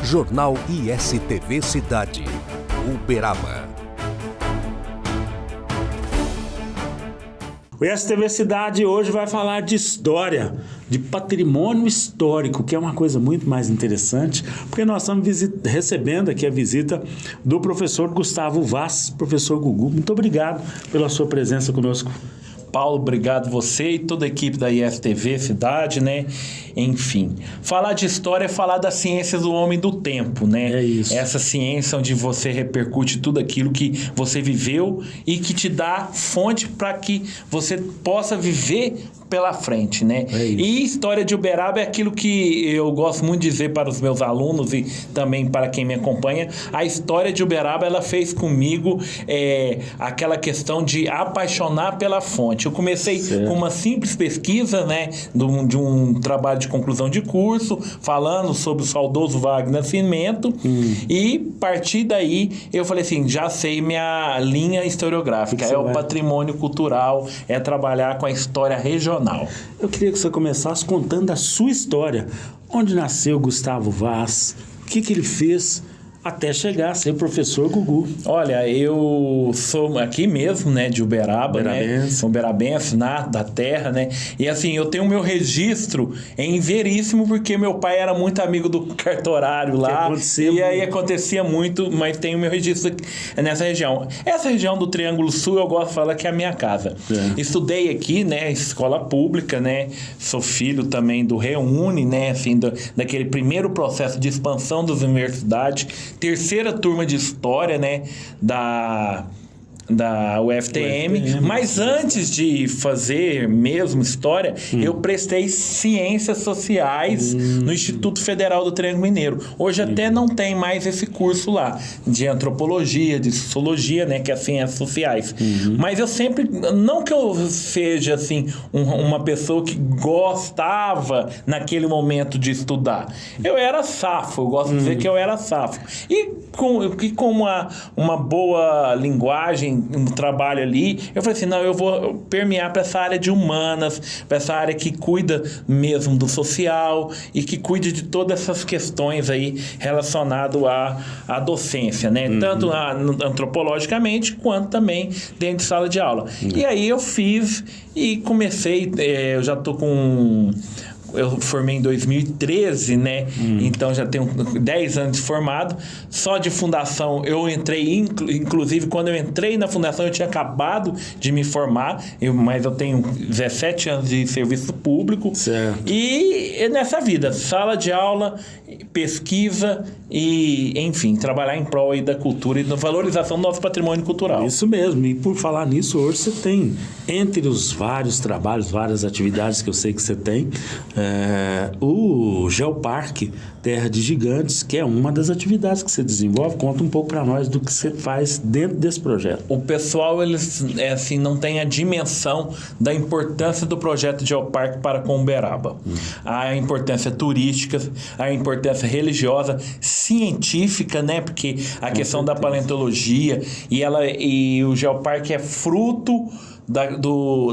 Jornal ISTV Cidade, Uberaba. O ISTV Cidade hoje vai falar de história, de patrimônio histórico, que é uma coisa muito mais interessante, porque nós estamos recebendo aqui a visita do professor Gustavo Vaz, professor Gugu. Muito obrigado pela sua presença conosco. Paulo, obrigado você e toda a equipe da ISTV Cidade, né? Enfim, falar de história é falar das ciências do homem do tempo, né? É isso. Essa ciência onde você repercute tudo aquilo que você viveu e que te dá fonte para que você possa viver pela frente, né? E história de Uberaba é aquilo que eu gosto muito de dizer para os meus alunos e também para quem me acompanha. A história de Uberaba, ela fez comigo aquela questão de apaixonar pela fonte. Eu comecei com uma simples pesquisa, né, de um trabalho de conclusão de curso, falando sobre o saudoso Wagner Nascimento, e a partir daí eu falei assim, já sei minha linha historiográfica, é o patrimônio cultural, é trabalhar com a história regional. Eu queria que você começasse contando a sua história. Onde nasceu Gustavo Vaz? O que ele fez até chegar a ser professor Gugu? Olha, eu sou aqui mesmo, né, de Uberaba, Uberabense. né? Uberabense, da terra, né? E assim, eu tenho o meu registro em Veríssimo, porque meu pai era muito amigo do cartorário lá. E aí acontecia muito, mas tem o meu registro nessa região. Essa região do Triângulo Sul, eu gosto de falar que é a minha casa. Estudei aqui, né, escola pública, né? Sou filho também do Reúne, né? Assim, daquele primeiro processo de expansão das universidades. Terceira turma de história, né, da UFTM, mas antes de fazer mesmo história, eu prestei ciências sociais no Instituto Federal do Triângulo Mineiro. Hoje até não tem mais esse curso lá, de antropologia, de sociologia, né, que é ciências sociais. Mas eu sempre, não que eu seja assim, uma pessoa que gostava naquele momento de estudar. Eu era safo, eu gosto de dizer que eu era safo. E com uma boa linguagem, um trabalho ali, eu falei assim, não, eu vou permear para essa área de humanas, para essa área que cuida mesmo do social e que cuide de todas essas questões aí relacionadas à docência, né? Tanto antropologicamente, quanto também dentro de sala de aula. E aí eu fiz e comecei, eu já tô com... Eu formei em 2013, né? Então já tenho 10 anos de formado. Só de fundação eu entrei, inclusive quando eu entrei na fundação eu tinha acabado de me formar, mas eu tenho 17 anos de serviço público. E nessa vida, sala de aula, pesquisa e, enfim, trabalhar em prol aí da cultura e da valorização do nosso patrimônio cultural. Isso mesmo. E por falar nisso, hoje você tem, entre os vários trabalhos, várias atividades que eu sei que você tem, o Geoparque Terra de Gigantes, que é uma das atividades que você desenvolve. Conta um pouco para nós do que você faz dentro desse projeto. O pessoal, eles assim, não tem a dimensão da importância do projeto Geoparque para com Uberaba. A importância turística, a importância religiosa, científica, né? Porque a questão da paleontologia e o Geoparque é fruto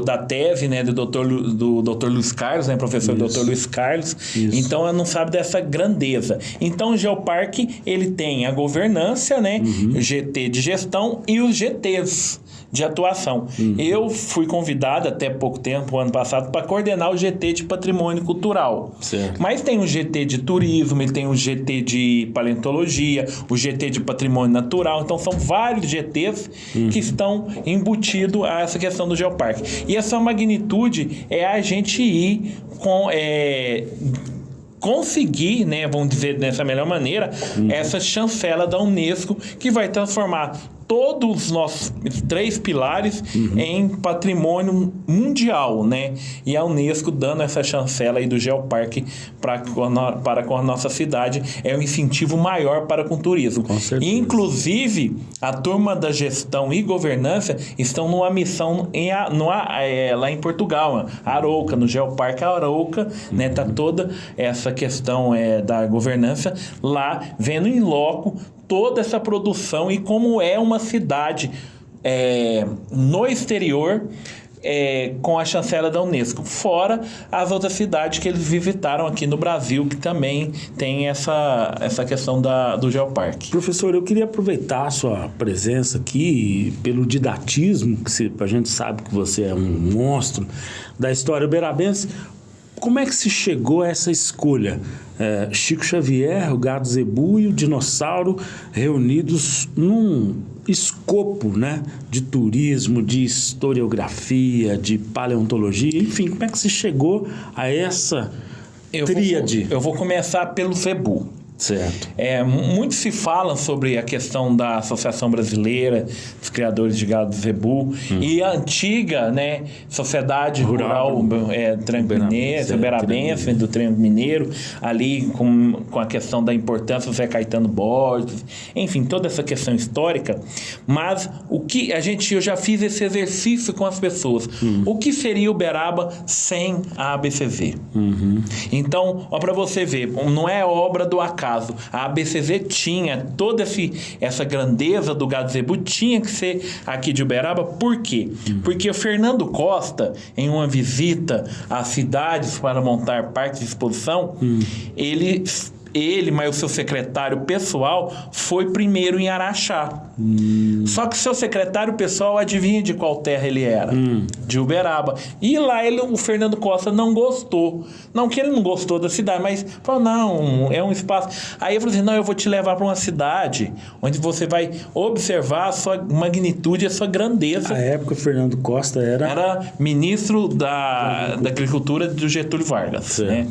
da tese, né, do Dr. Luiz Carlos, né, professor Dr. Luiz Carlos. Então, ela não sabe dessa grandeza. Então, o Geoparque, ele tem a governança, né, o GT de gestão e os GTs de atuação. Eu fui convidado até pouco tempo, ano passado, para coordenar o GT de patrimônio cultural. Mas tem o GT de turismo, ele tem o GT de paleontologia, o GT de patrimônio natural. Então são vários GTs que estão embutidos a essa questão do Geoparque. E essa magnitude é a gente ir com... conseguir, né, vamos dizer dessa melhor maneira, essa chancela da Unesco, que vai transformar todos os nossos 3 pilares em patrimônio mundial, né? E a Unesco dando essa chancela aí do Geoparque para com a nossa cidade é um incentivo maior para com o turismo. Com certeza. Inclusive, a turma da gestão e governança estão numa missão lá em Portugal, Arouca, no Geoparque Arouca, né? Tá toda essa questão da governança lá, vendo em loco toda essa produção e como é uma cidade no exterior com a chancela da Unesco, fora as outras cidades que eles visitaram aqui no Brasil, que também tem essa questão do Geoparque. Professor, eu queria aproveitar a sua presença aqui pelo didatismo, que a gente sabe que você é um monstro da história uberabense. Como é que se chegou a essa escolha? Chico Xavier, o gado zebu e o dinossauro reunidos num escopo, né, de turismo, de historiografia, de paleontologia, enfim, como é que se chegou a essa tríade? Eu vou começar pelo zebu. Certo. Muito se fala sobre a questão da Associação Brasileira dos Criadores de Gado Zebu e a antiga, né, Sociedade Rural Uberabense, do Triângulo Mineiro, ali com a questão da importância do Zé Caetano Borges, enfim, toda essa questão histórica. Mas eu já fiz esse exercício com as pessoas. O que seria Uberaba sem a ABCZ? Então, para você ver, não é obra do acaso. A ABCZ tinha toda essa grandeza do gado zebu, tinha que ser aqui de Uberaba. Por quê? Porque o Fernando Costa, em uma visita às cidades para montar parques de exposição, ele, mas o seu secretário pessoal, foi primeiro em Araxá. Só que seu secretário pessoal, adivinha de qual terra ele era? De Uberaba. E lá o Fernando Costa não gostou. Não que ele não gostou da cidade, mas falou, não, é um espaço. Aí eu falei assim, não, eu vou te levar para uma cidade onde você vai observar a sua magnitude, a sua grandeza. Na época, o Fernando Costa era ministro da Agricultura do Getúlio Vargas. Né?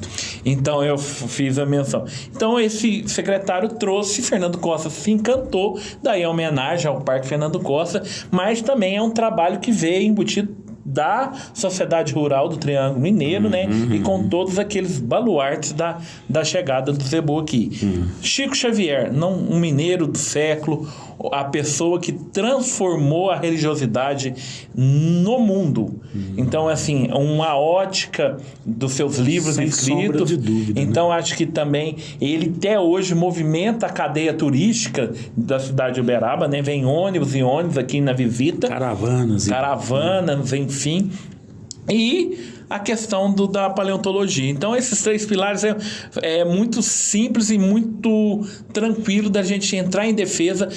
Então, eu fiz a menção. Então, esse secretário trouxe, Fernando Costa se encantou, daí a homenagem ao Parque Fernando Costa, mas também é um trabalho que veio embutido da Sociedade Rural do Triângulo Mineiro, né? E com todos aqueles baluartes da chegada do zebu aqui. Chico Xavier, um mineiro do século, a pessoa que transformou a religiosidade no mundo. Então, assim, uma ótica dos seus livros sem escritos. Sombra de dúvida, então, acho que também ele até hoje movimenta a cadeia turística da cidade de Uberaba, né? Vem ônibus e ônibus aqui na visita. Caravanas, enfim. E a questão da paleontologia. Então, esses 3 pilares é muito simples e muito tranquilo da gente entrar em defesa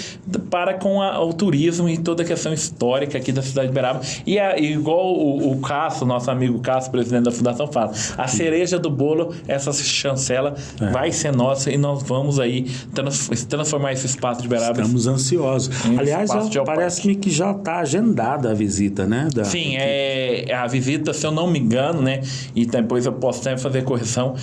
para com o turismo e toda a questão histórica aqui da cidade de Uberaba. E igual o Cássio, nosso amigo Cássio, presidente da Fundação, fala, a cereja do bolo, essa chancela vai ser nossa e nós vamos aí transformar esse espaço de Uberaba. Estamos ansiosos. Aliás, parece-me que já está agendada a visita, né? Sim, a visita, se eu não me engano, né? E depois eu posso até fazer correção,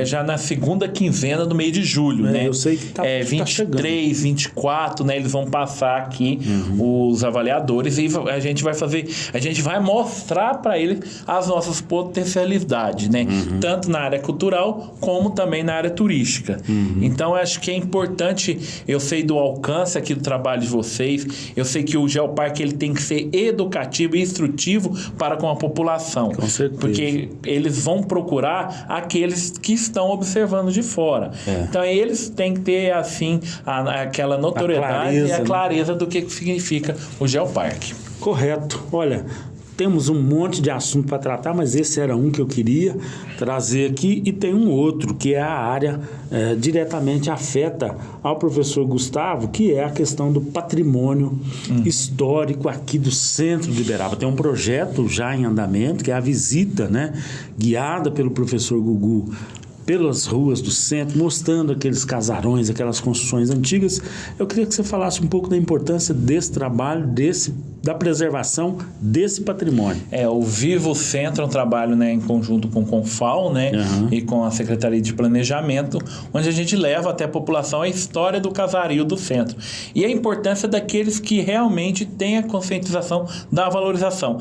já na segunda quinzena do mês de julho, né? Eu sei que tá 23, 24, né? Eles vão passar aqui os avaliadores e a gente vai mostrar para eles as nossas potencialidades, né? Tanto na área cultural como também na área turística. Então, eu acho que é importante, eu sei do alcance aqui do trabalho de vocês, eu sei que o Geoparque ele tem que ser educativo e instrutivo para com a população. Com certeza. Porque eles vão procurar aqueles que estão observando de fora. Então, eles têm que ter, assim, aquela notoriedade e a clareza do que significa o Geoparque. Correto. Olha, temos um monte de assunto para tratar, mas esse era um que eu queria trazer aqui, e tem um outro, que é a área diretamente afeta ao professor Gustavo, que é a questão do patrimônio histórico aqui do centro de Uberaba. Tem um projeto já em andamento, que é a visita, né, guiada pelo professor Gugu pelas ruas do centro, mostrando aqueles casarões, aquelas construções antigas. Eu queria que você falasse um pouco da importância desse trabalho, da preservação desse patrimônio. O Vivo Centro é um trabalho, né, em conjunto com o Confal, né, e com a Secretaria de Planejamento, onde a gente leva até a população a história do casario do centro. E a importância daqueles que realmente têm a conscientização da valorização.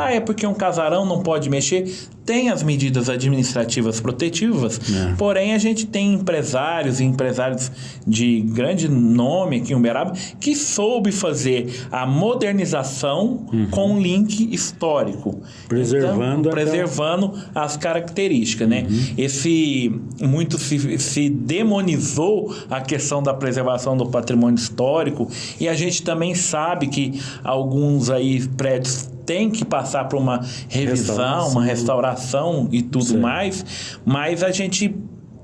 É porque um casarão não pode mexer. Tem as medidas administrativas protetivas, porém a gente tem empresários de grande nome aqui em Uberaba que soube fazer a modernização com um link histórico. Preservando as características, né? Muito se demonizou a questão da preservação do patrimônio histórico, e a gente também sabe que alguns aí prédios tem que passar por uma revisão, uma restauração e tudo mais, mas a gente,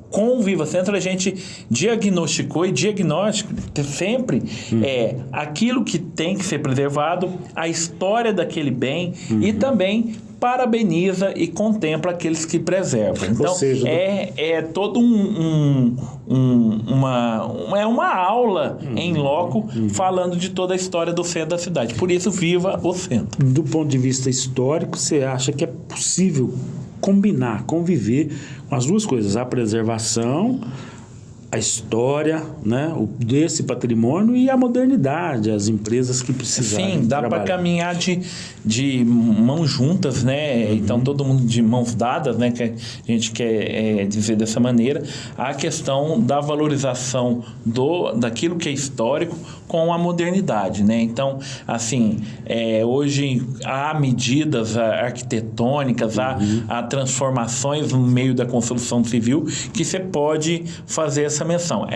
com o Viva Centro, a gente diagnosticou, e diagnóstico sempre é aquilo que tem que ser preservado, a história daquele bem e também parabeniza e contempla aqueles que preservam. Então, é todo uma aula em loco falando de toda a história do centro da cidade. Por isso, viva o centro. Do ponto de vista histórico, você acha que é possível conviver com as duas coisas, a preservação, a história, né, desse patrimônio e a modernidade, as empresas que precisam. Sim, dá para caminhar de mãos juntas, né? Então, todo mundo de mãos dadas, né? Que a gente quer dizer dessa maneira, a questão da valorização daquilo que é histórico com a modernidade, né? Então, assim, hoje há medidas arquitetônicas, há transformações no meio da construção civil que você pode fazer essa menção.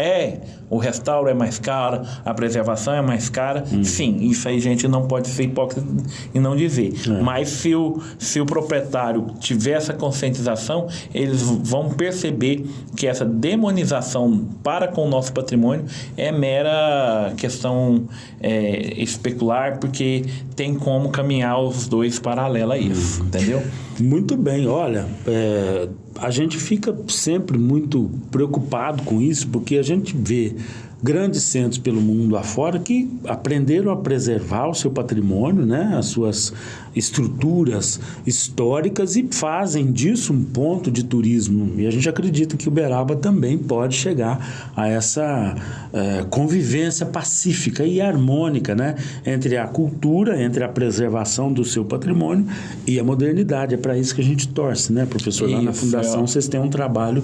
O restauro é mais caro, a preservação é mais cara. Sim, isso aí a gente não pode ser hipócrita e não dizer. Mas se o proprietário tiver essa conscientização, eles vão perceber que essa demonização para com o nosso patrimônio é mera questão especular, porque tem como caminhar os dois paralelos a isso, entendeu? Muito bem, olha, a gente fica sempre muito preocupado com isso, porque a gente vê grandes centros pelo mundo afora que aprenderam a preservar o seu patrimônio, né, as suas estruturas históricas, e fazem disso um ponto de turismo. E a gente acredita que Uberaba também pode chegar a essa convivência pacífica e harmônica, né, entre a cultura, entre a preservação do seu patrimônio e a modernidade. É para isso que a gente torce, né, professor? Lá na Fundação vocês têm um trabalho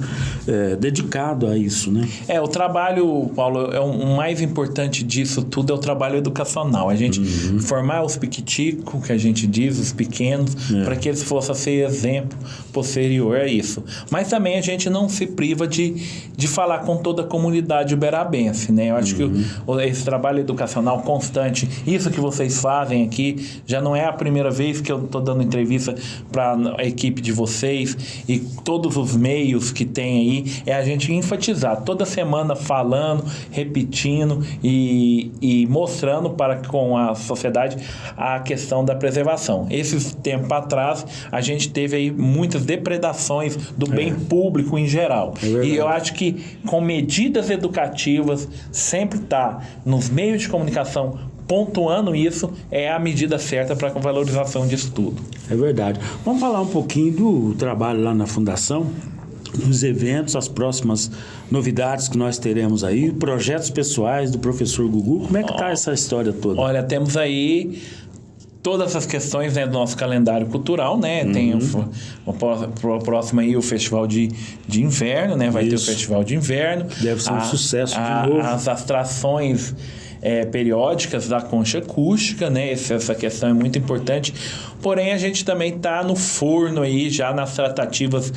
dedicado a isso, né? O trabalho, Paulo, o mais importante disso tudo é o trabalho educacional. A gente formar os piquiticos, que a gente diz, os pequenos, para que eles possam ser exemplo posterior a isso. Mas também a gente não se priva de falar com toda a comunidade uberabense, né? Eu acho que esse trabalho educacional constante, isso que vocês fazem aqui, já não é a primeira vez que eu estou dando entrevista para a equipe de vocês, e todos os meios que tem aí, é a gente enfatizar, toda semana falando, repetindo e mostrando com a sociedade a questão da preservação. Esse tempo atrás, a gente teve aí muitas depredações do bem público em geral. E eu acho que com medidas educativas, sempre nos meios de comunicação pontuando isso, é a medida certa para a valorização disso tudo. É verdade. Vamos falar um pouquinho do trabalho lá na Fundação, nos eventos, as próximas novidades que nós teremos aí, projetos pessoais do professor Gugu. Como é que está essa história toda? Olha, temos aí todas essas questões, né, do nosso calendário cultural, né? Tem o próximo aí, o Festival de Inverno, né? Vai ter o Festival de Inverno. Deve ser um sucesso de novo. As atrações periódicas da concha acústica, né? Essa questão é muito importante. Porém, a gente também está no forno aí, já nas tratativas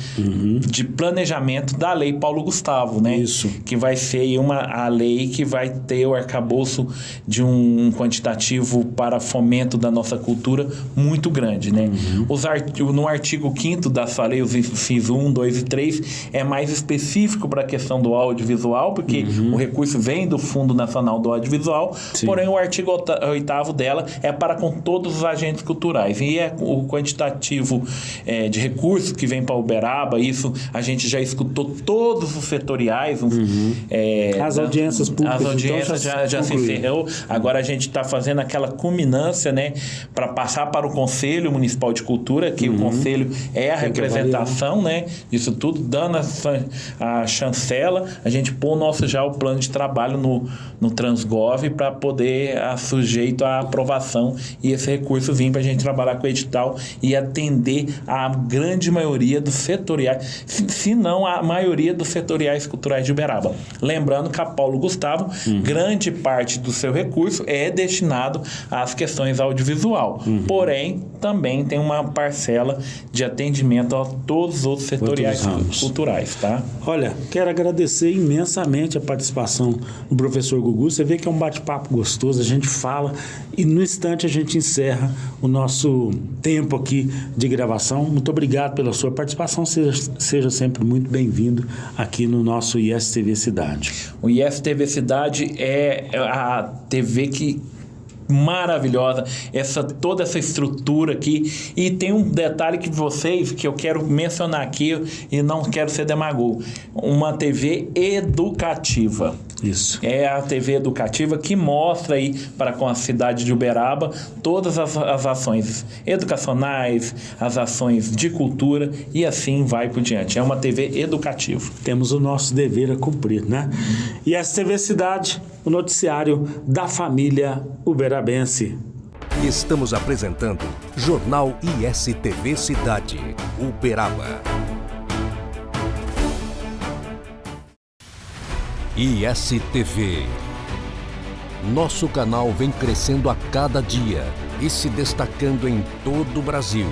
de planejamento da Lei Paulo Gustavo, né? Isso. Que vai ser a lei que vai ter o arcabouço de um quantitativo para fomento da nossa cultura muito grande, né? No artigo 5º da sua lei, os incisos 1, 2 e 3, é mais específico para a questão do audiovisual, porque o recurso vem do Fundo Nacional do Audiovisual. Sim. Porém, o artigo 8º dela é para com todos os agentes culturais. E o quantitativo de recursos que vem para Uberaba, isso a gente já escutou todos os setoriais. As audiências públicas. As audiências então já se encerrou. Agora a gente está fazendo aquela culminância, né, para passar para o Conselho Municipal de Cultura, que o Conselho é a representação, né, disso tudo, dando a chancela, a gente pôr o plano de trabalho no Transgov para poder sujeito à aprovação e esse recurso vir para a gente trabalhar com o edital e atender a grande maioria dos setoriais, se não a maioria dos setoriais culturais de Uberaba. Lembrando que a Paulo Gustavo, grande parte do seu recurso é destinado às questões audiovisual. Porém, também tem uma parcela de atendimento a todos os outros setoriais culturais, tá? Olha, quero agradecer imensamente a participação do professor Gugu. Você vê que é um bate bate-papo gostoso, a gente fala e no instante a gente encerra o nosso tempo aqui de gravação. Muito obrigado pela sua participação, seja sempre muito bem-vindo aqui no nosso ISTV Cidade. O ISTV Cidade é a TV que maravilhosa, toda essa estrutura aqui. E tem um detalhe que eu quero mencionar aqui e não quero ser demagogo: uma TV educativa. Isso. É a TV educativa que mostra aí para com a cidade de Uberaba todas as ações educacionais, as ações de cultura e assim vai por diante. É uma TV educativa. Temos o nosso dever a cumprir, né? E essa TV Cidade, o noticiário da família uberabense. Estamos apresentando Jornal ISTV Cidade, Uberaba. ISTV. Nosso canal vem crescendo a cada dia e se destacando em todo o Brasil.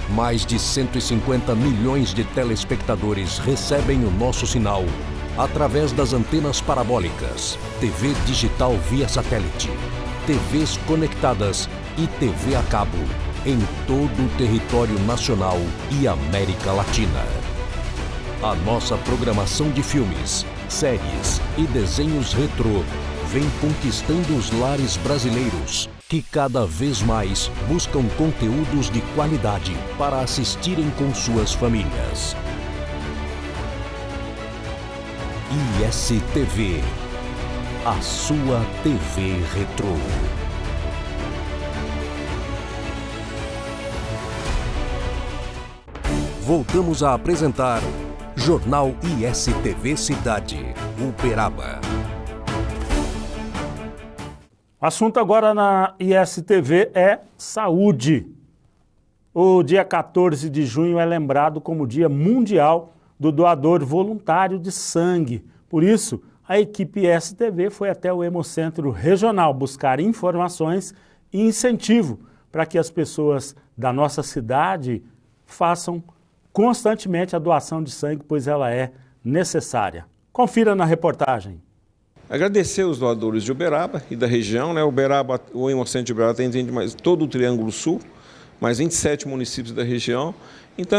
Mais de 150 milhões de telespectadores recebem o nosso sinal através das antenas parabólicas, TV digital via satélite, TVs conectadas e TV a cabo em todo o território nacional e América Latina. A nossa programação de filmes, séries e desenhos retrô vem conquistando os lares brasileiros, que cada vez mais buscam conteúdos de qualidade para assistirem com suas famílias. ISTV, a sua TV retrô. Voltamos a apresentar Jornal ISTV Cidade, Uberaba. O assunto agora na ISTV é saúde. O dia 14 de junho é lembrado como Dia Mundial do Doador Voluntário de Sangue. Por isso, a equipe ISTV foi até o Hemocentro Regional buscar informações e incentivo para que as pessoas da nossa cidade façam constantemente a doação de sangue, pois ela é necessária. Confira na reportagem. Agradecer os doadores de Uberaba e da região, né? O Hemocentro de Uberaba atende mais todo o Triângulo Sul, mais 27 municípios da região. Então,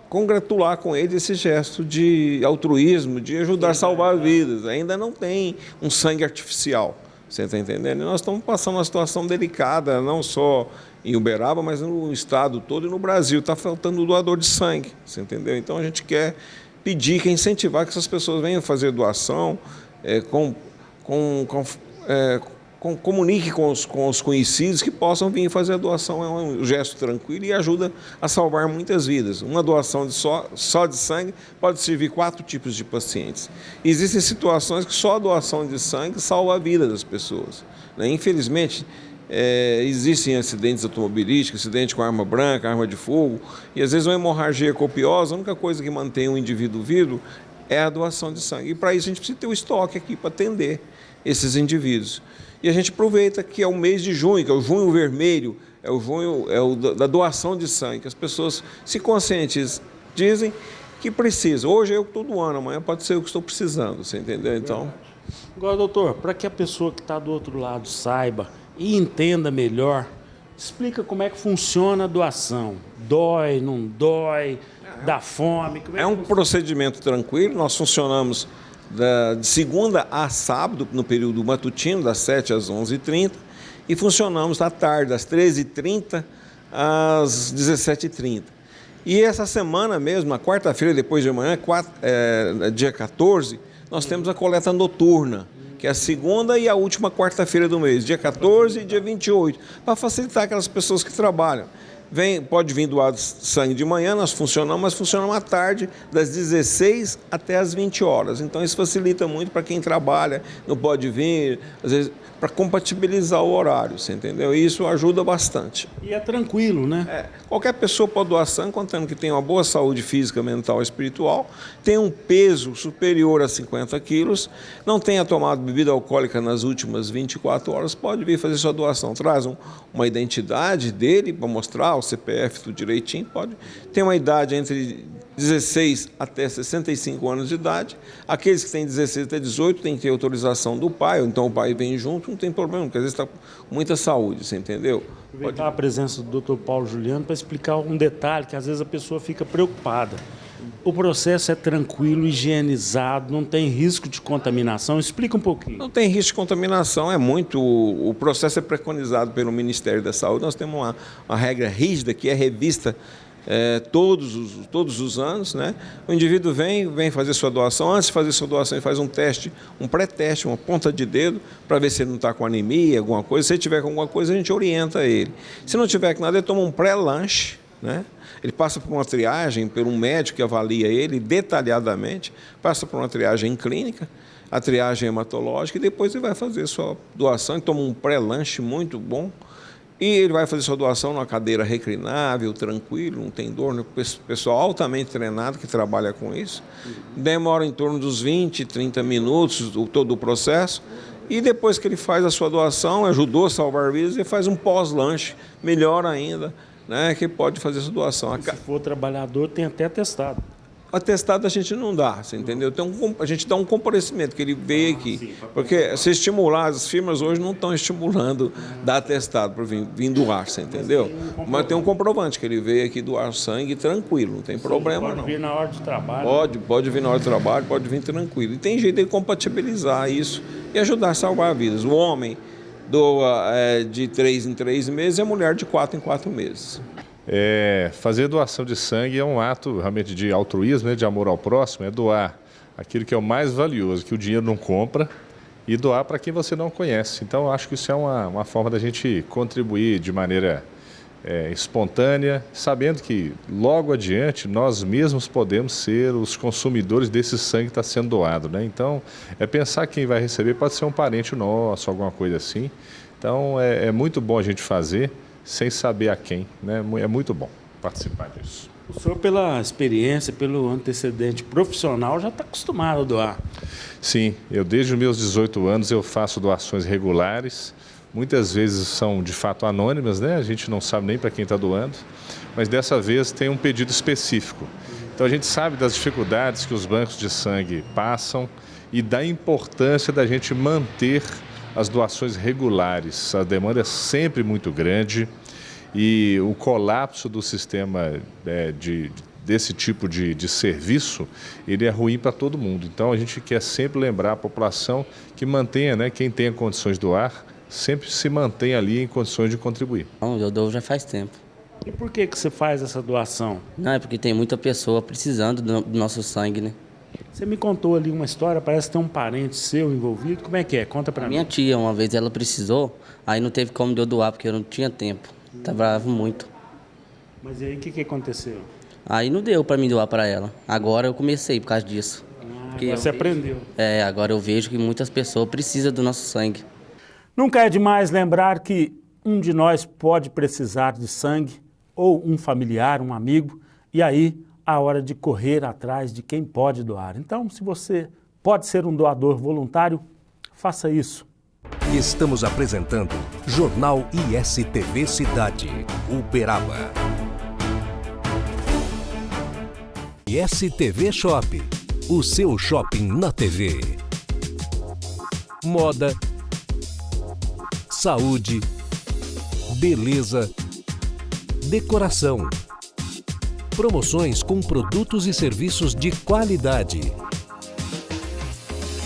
congratular com eles esse gesto de altruísmo, de ajudar a salvar vidas. Ainda não tem um sangue artificial, você está entendendo? E nós estamos passando uma situação delicada, não só em Uberaba, mas no estado todo e no Brasil. Está faltando um doador de sangue, você entendeu? Então a gente quer pedir, quer incentivar que essas pessoas venham fazer doação, comunique com os conhecidos que possam vir fazer a doação. É um gesto tranquilo e ajuda a salvar muitas vidas. Uma doação só de sangue pode servir 4 tipos de pacientes. Existem situações que só a doação de sangue salva a vida das pessoas, né? Infelizmente, existem acidentes automobilísticos, acidente com arma branca, arma de fogo, e às vezes uma hemorragia copiosa. A única coisa que mantém o indivíduo vivo é a doação de sangue. E para isso a gente precisa ter o estoque aqui para atender esses indivíduos. E a gente aproveita que é o mês de junho, que é o junho vermelho, da doação de sangue, que as pessoas se conscientizem, dizem que precisam. Hoje eu estou doando, amanhã pode ser eu que estou precisando, você entendeu? Então... Agora, doutor, para que a pessoa que está do outro lado saiba e entenda melhor, explica como é que funciona a doação. Dói, não dói, dá fome? É um procedimento tranquilo, nós funcionamos de segunda a sábado, no período matutino, das 7 às 11h30, e funcionamos à tarde, das 13h30 às 17h30. E essa semana mesmo, na quarta-feira, depois de amanhã, dia 14, nós temos a coleta noturna, que é a segunda e a última quarta-feira do mês, dia 14 e dia 28, para facilitar aquelas pessoas que trabalham. Pode vir doar sangue de manhã, nós funcionamos, mas funcionamos à tarde, das 16 até as 20 horas. Então isso facilita muito para quem trabalha, não pode vir, às vezes, para compatibilizar o horário, você entendeu? E isso ajuda bastante. E é tranquilo, né? Qualquer pessoa pode doar sangue, contando que tem uma boa saúde física, mental e espiritual, tem um peso superior a 50 quilos, não tenha tomado bebida alcoólica nas últimas 24 horas, pode vir fazer sua doação. Traz uma identidade dele para mostrar, o CPF, tudo direitinho, pode ter uma idade entre 16 até 65 anos de idade. Aqueles que têm 16 até 18 têm que ter autorização do pai, ou então o pai vem junto, não tem problema, porque às vezes está com muita saúde, você entendeu? Aproveitar a presença do Dr. Paulo Juliano para explicar um detalhe que às vezes a pessoa fica preocupada. O processo é tranquilo, higienizado, não tem risco de contaminação. Explica um pouquinho. Não tem risco de contaminação, o processo é preconizado pelo Ministério da Saúde. Nós temos uma regra rígida que é revista todos os anos, né? O indivíduo vem fazer sua doação. Antes de fazer sua doação, ele faz um teste, um pré-teste, uma ponta de dedo, para ver se ele não está com anemia, alguma coisa. Se ele tiver com alguma coisa, a gente orienta ele. Se não tiver com nada, ele toma um pré-lanche, né? Ele passa por uma triagem, por um médico que avalia ele detalhadamente, passa por uma triagem clínica, a triagem hematológica, e depois ele vai fazer sua doação. Ele toma um pré-lanche muito bom, e ele vai fazer sua doação numa cadeira reclinável, tranquilo, não tem dor, né? Pessoal altamente treinado que trabalha com isso. Demora em torno dos 20, 30 minutos todo o processo. E depois que ele faz a sua doação, ajudou a salvar vidas, ele faz um pós-lanche, melhor ainda, né? Que pode fazer essa doação. Se for trabalhador, tem até atestado. Atestado a gente não dá, você entendeu? A gente dá um comparecimento, que ele veio aqui. Porque se estimular, as firmas hoje não estão estimulando dar atestado para vir doar, você entendeu? Mas tem um comprovante, que ele veio aqui doar sangue tranquilo, não tem problema não. Pode vir na hora de trabalho. Pode vir na hora de trabalho, pode vir tranquilo. E tem jeito de compatibilizar isso e ajudar a salvar vidas. O homem doa de 3 em 3 meses e a mulher de 4 em 4 meses. Fazer doação de sangue é um ato realmente de altruísmo, né, de amor ao próximo, é doar aquilo que é o mais valioso, que o dinheiro não compra, e doar para quem você não conhece. Então, eu acho que isso é uma forma da gente contribuir de maneira espontânea, sabendo que logo adiante nós mesmos podemos ser os consumidores desse sangue que está sendo doado, né? Então, pensar que quem vai receber pode ser um parente nosso, alguma coisa assim. Então, é muito bom a gente fazer sem saber a quem, né? É muito bom participar disso. O senhor, pela experiência, pelo antecedente profissional, já está acostumado a doar. Sim, eu desde os meus 18 anos eu faço doações regulares, muitas vezes são de fato anônimas, né? A gente não sabe nem para quem está doando, mas dessa vez tem um pedido específico. Então a gente sabe das dificuldades que os bancos de sangue passam e da importância da gente manter as doações regulares. A demanda é sempre muito grande e o colapso do sistema desse tipo de serviço, ele é ruim para todo mundo. Então a gente quer sempre lembrar a população que mantenha, né, quem tenha condições de doar, sempre se mantém ali em condições de contribuir. Eu dou já faz tempo. E por que você faz essa doação? Não, é porque tem muita pessoa precisando do nosso sangue, né? Você me contou ali uma história, parece que tem um parente seu envolvido. Como é que é? Conta pra mim. Minha tia, uma vez ela precisou, aí não teve como eu doar, porque eu não tinha tempo. Trabalhava muito. Mas e aí, o que aconteceu? Aí não deu pra mim doar pra ela. Agora eu comecei por causa disso. Agora você aprendeu. Agora eu vejo que muitas pessoas precisam do nosso sangue. Nunca é demais lembrar que um de nós pode precisar de sangue, ou um familiar, um amigo, e aí a hora de correr atrás de quem pode doar. Então, se você pode ser um doador voluntário, faça isso. Estamos apresentando Jornal ISTV Cidade, Uberaba. ISTV Shop, o seu shopping na TV. Moda, saúde, beleza, decoração. Promoções com produtos e serviços de qualidade.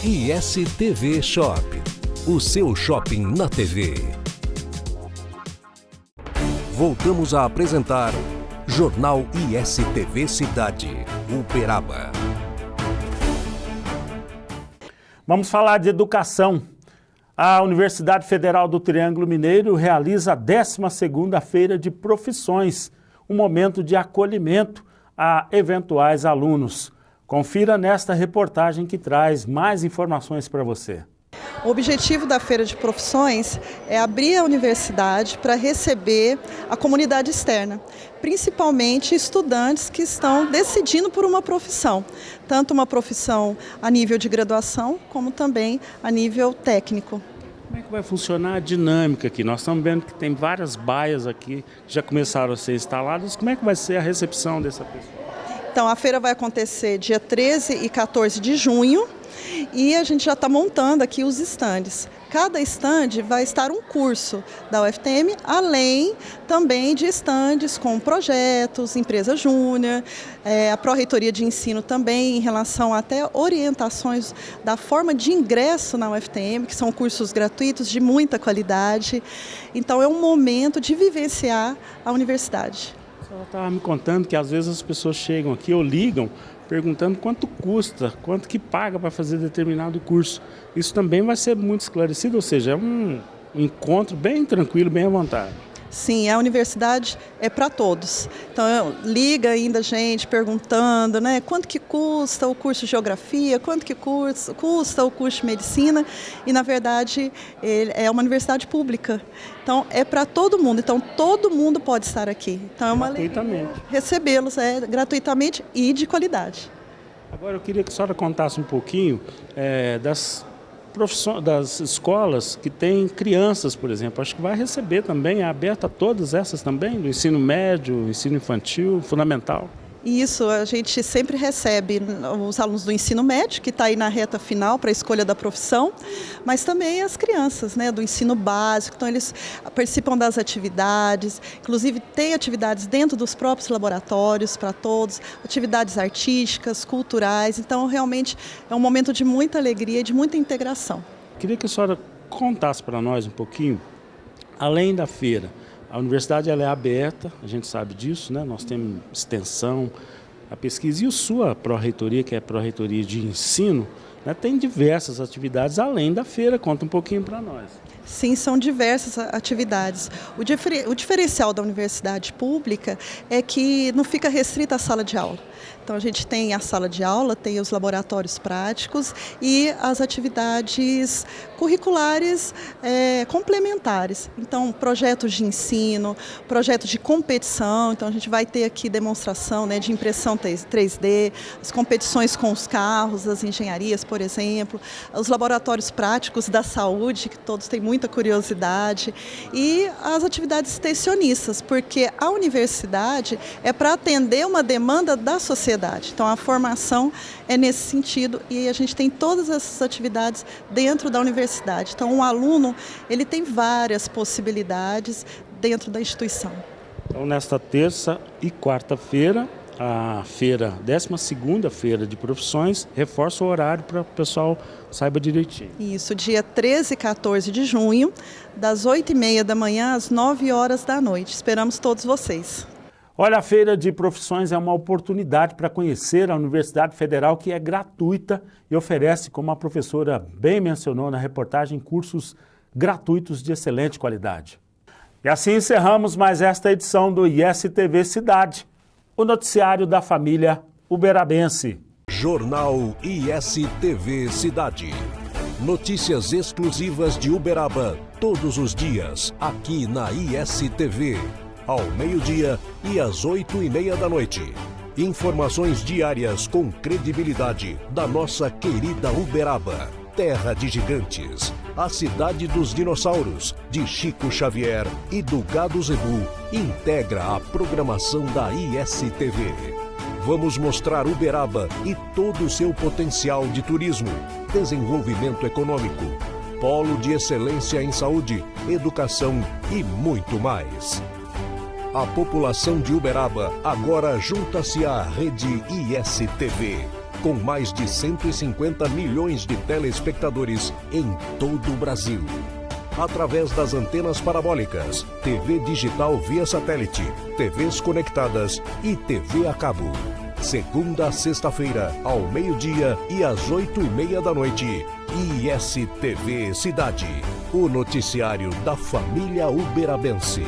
ISTV Shop, o seu shopping na TV. Voltamos a apresentar Jornal ISTV Cidade, Uberaba. Vamos falar de educação. A Universidade Federal do Triângulo Mineiro realiza a 12ª Feira de Profissões, um momento de acolhimento a eventuais alunos. Confira nesta reportagem que traz mais informações para você. O objetivo da Feira de Profissões é abrir a universidade para receber a comunidade externa, principalmente estudantes que estão decidindo por uma profissão, tanto uma profissão a nível de graduação como também a nível técnico. Como é que vai funcionar a dinâmica aqui? Nós estamos vendo que tem várias baias aqui que já começaram a ser instaladas. Como é que vai ser a recepção dessa pessoa? Então, a feira vai acontecer dia 13 e 14 de junho e a gente já está montando aqui os estandes. Cada estande vai estar um curso da UFTM, além também de estandes com projetos, empresa júnior, a Pró-Reitoria de Ensino também, em relação até orientações da forma de ingresso na UFTM, que são cursos gratuitos de muita qualidade. Então, é um momento de vivenciar a universidade. Ela estava me contando que às vezes as pessoas chegam aqui ou ligam perguntando quanto custa, quanto que paga para fazer determinado curso. Isso também vai ser muito esclarecido, ou seja, é um encontro bem tranquilo, bem à vontade. Sim, a universidade é para todos. Então, liga ainda gente perguntando, né, quanto que custa o curso de Geografia, quanto que custa o curso de Medicina, e na verdade é uma universidade pública. Então, é para todo mundo, então todo mundo pode estar aqui. Então, é uma alegria recebê-los gratuitamente e de qualidade. Agora eu queria que a senhora contasse um pouquinho das escolas que têm crianças, por exemplo. Acho que vai receber também, é aberta a todas essas também, do ensino médio, ensino infantil, fundamental. Isso, a gente sempre recebe os alunos do ensino médio, que está aí na reta final para a escolha da profissão, mas também as crianças, né, do ensino básico. Então, eles participam das atividades, inclusive tem atividades dentro dos próprios laboratórios para todos, atividades artísticas, culturais. Então, realmente é um momento de muita alegria e de muita integração. Queria que a senhora contasse para nós um pouquinho, além da feira. A universidade ela é aberta, a gente sabe disso, né? Nós temos extensão, a pesquisa e a sua pró-reitoria, que é a pró-reitoria de ensino, né? Tem diversas atividades além da feira. Conta um pouquinho para nós. Sim, são diversas atividades. O diferencial da universidade pública é que não fica restrita à sala de aula. Então, a gente tem a sala de aula, tem os laboratórios práticos e as atividades curriculares complementares. Então, projetos de ensino, projetos de competição. Então, a gente vai ter aqui demonstração, né, de impressão 3D, as competições com os carros, as engenharias, por exemplo, os laboratórios práticos da saúde, que todos têm muita curiosidade, e as atividades extensionistas, porque a universidade é para atender uma demanda da sociedade. Então, a formação é nesse sentido e a gente tem todas essas atividades dentro da universidade. Então, um aluno, ele tem várias possibilidades dentro da instituição. Então, nesta terça e quarta-feira, a feira, 12ª feira de profissões, reforça o horário para o pessoal saiba direitinho. Isso, dia 13 e 14 de junho, das 8h30 da manhã às 9 horas da noite. Esperamos todos vocês. Olha, a Feira de Profissões é uma oportunidade para conhecer a Universidade Federal, que é gratuita e oferece, como a professora bem mencionou na reportagem, cursos gratuitos de excelente qualidade. E assim encerramos mais esta edição do ISTV Cidade, o noticiário da família uberabense. Jornal ISTV Cidade. Notícias exclusivas de Uberaba todos os dias, aqui na ISTV. Ao meio-dia e às 8h30 da noite. Informações diárias com credibilidade da nossa querida Uberaba, terra de gigantes, a cidade dos dinossauros, de Chico Xavier e do Gado Zebu, integra a programação da ISTV. Vamos mostrar Uberaba e todo o seu potencial de turismo, desenvolvimento econômico, polo de excelência em saúde, educação e muito mais. A população de Uberaba agora junta-se à rede ISTV, com mais de 150 milhões de telespectadores em todo o Brasil. Através das antenas parabólicas, TV digital via satélite, TVs conectadas e TV a cabo. Segunda a sexta-feira, ao meio-dia e às 8h30 da noite. ISTV Cidade, o noticiário da família uberabense.